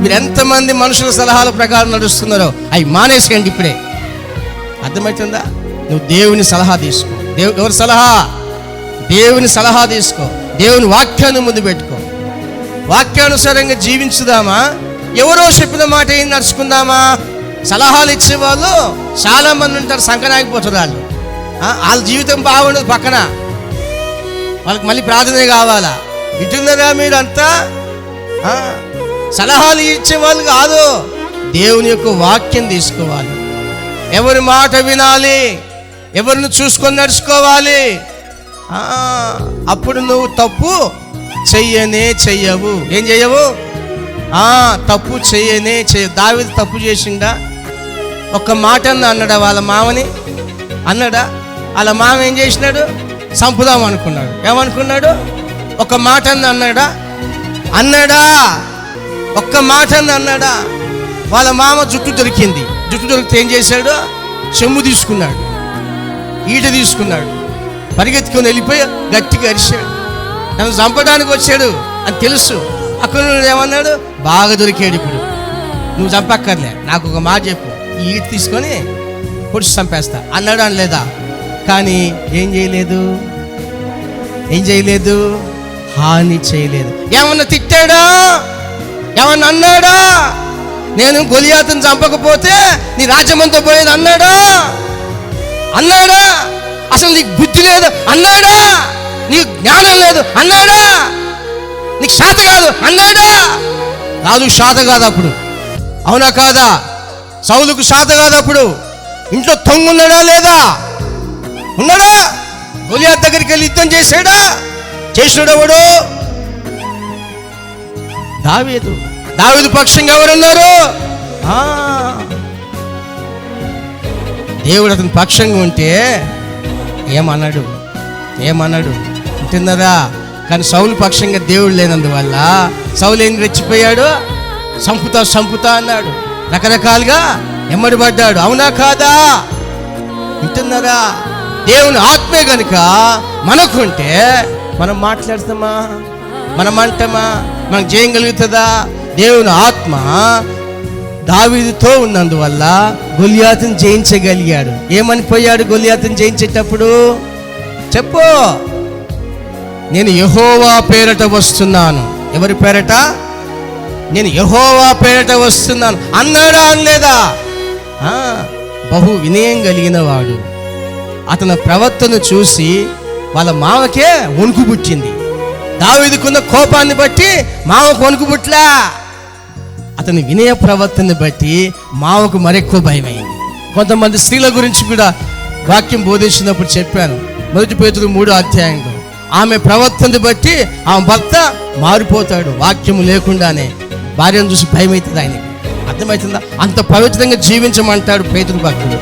మీరు ఎంతమంది మనుషుల సలహాల ప్రకారం నడుస్తున్నారో అవి మానేసుకోండి ఇప్పుడే. అర్థమవుతుందా? నువ్వు దేవుని సలహా తీసుకో. ఎవరి సలహా? దేవుని సలహా తీసుకో. దేవుని వాక్యాన్ని ముందు పెట్టుకో. వాక్యానుసారంగా జీవించుదామా? ఎవరో చెప్పిన మాట ఏం నడుచుకుందామా? సలహాలు ఇచ్చేవాళ్ళు చాలా మంది ఉంటారు, సంకనాగిపోతారు వాళ్ళు. వాళ్ళ జీవితం బాగుండదు, పక్కన వాళ్ళకి మళ్ళీ ప్రార్థనే కావాలా. ఇటున్నారా మీరంతా? సలహాలు ఇచ్చేవాళ్ళు కాదు, దేవుని యొక్క వాక్యం తీసుకోవాలి. ఎవరి మాట వినాలి, ఎవరిని చూసుకొని నడుచుకోవాలి. అప్పుడు నువ్వు తప్పు చెయ్యవు. ఏం చెయ్యవు? తప్పు చెయ్యవు. దావీదు తప్పు చేసిండా? ఒక్క మాట అన్నాడా వాళ్ళ మామని? అన్నాడా? వాళ్ళ మామ ఏం చేసినాడు? చంపుదాం అనుకున్నాడు. ఏమనుకున్నాడు? ఒక మాట అన్నాడా? ఒక్క మాట అన్నాడా? వాళ్ళ మామ జుట్టు దొరికింది. జుట్టు దొరికితే ఏం చేశాడు? చెమ్ము తీసుకున్నాడు, ఈట తీసుకున్నాడు, పరిగెత్తుకొని వెళ్ళిపోయి గట్టిగా అరిశాడు. నన్ను చంపడానికి వచ్చాడు అని తెలుసు. అక్కడ ఏమన్నాడు? బాగా దొరికాడు, ఇప్పుడు నువ్వు చంపక్కర్లే, నాకు ఒక మాట చెప్పు, ఈ ఈట తీసుకొని పొడిచి చంపేస్తా అన్నాడు. అనలేదా? కానీ ఏం చేయలేదు, హాని చేయలేదు. ఏమన్నా తిట్టాడా? ఏమన్నా అన్నాడా? నేను గొలియాతుని చంపకపోతే నీ రాజ్యమంతా పోయేది అన్నాడా? అసలు నీకు బుద్ధి లేదు అన్నాడా? నీకు జ్ఞానం లేదు అన్నాడా? నీకు శాత కాదు అన్నాడా? కాదు, శాత కాదు అప్పుడు. అవునా కాదా? సౌలుకు శాత కాదు అప్పుడు. ఇంట్లో తొంగున్నాడా లేదా? ఉన్నాడా? గొలియాతు దగ్గరికి వెళ్ళి యుద్ధం చేశాడా? చేసినవాడు దావీదు పక్షంగా ఎవరున్నారు? దేవుడు అతని పక్షంగా ఉంటే ఏమన్నాడు? ఉంటున్నారా? కానీ సౌలు పక్షంగా దేవుడు లేనందువల్ల సౌలు ఏం రెచ్చిపోయాడు? సంపుతా అన్నాడు. రకరకాలుగా ఎమ్మడిపడ్డాడు. అవునా కాదా? వింటున్నారా? దేవుని ఆత్మే కనుక మనకుంటే మనం మాట్లాడతామా? మనం అంటామా? మనకు చేయగలుగుతుందా? దేవుని ఆత్మ దావీదుతో ఉన్నందువల్ల గొలియాతుని జయించగలిగాడు. ఏమని పోయాడు గొలియాతుని జయించేటప్పుడు? చెప్పు. నేను యెహోవా పేరట వస్తున్నాను. ఎవరి పేరట? నేను యెహోవా పేరట వస్తున్నాను అన్నాడా? అనలేదా? బహు వినయం కలిగిన వాడు. అతని ప్రవర్తన చూసి వాళ్ళ మామకే వణుకు పుట్టింది. దావీదుకున్న కోపాన్ని బట్టి మామకు వణుకు పుట్లా. అతని వినయ ప్రవర్తనని బట్టి మామకు మరెక్కువ భయమైంది. కొంతమంది స్త్రీల గురించి కూడా వాక్యం బోధించినప్పుడు చెప్పాను. 1 పేతురు 3వ అధ్యాయంలో ఆమె ప్రవర్తనని బట్టి ఆమె భర్త మారిపోతాడు. వాక్యము లేకుండానే భార్యను చూసి భయం అవుతుంది ఆయనకి. అర్థమవుతుందా? అంత పవిత్రంగా జీవించమంటాడు పేతురు భక్తుడు.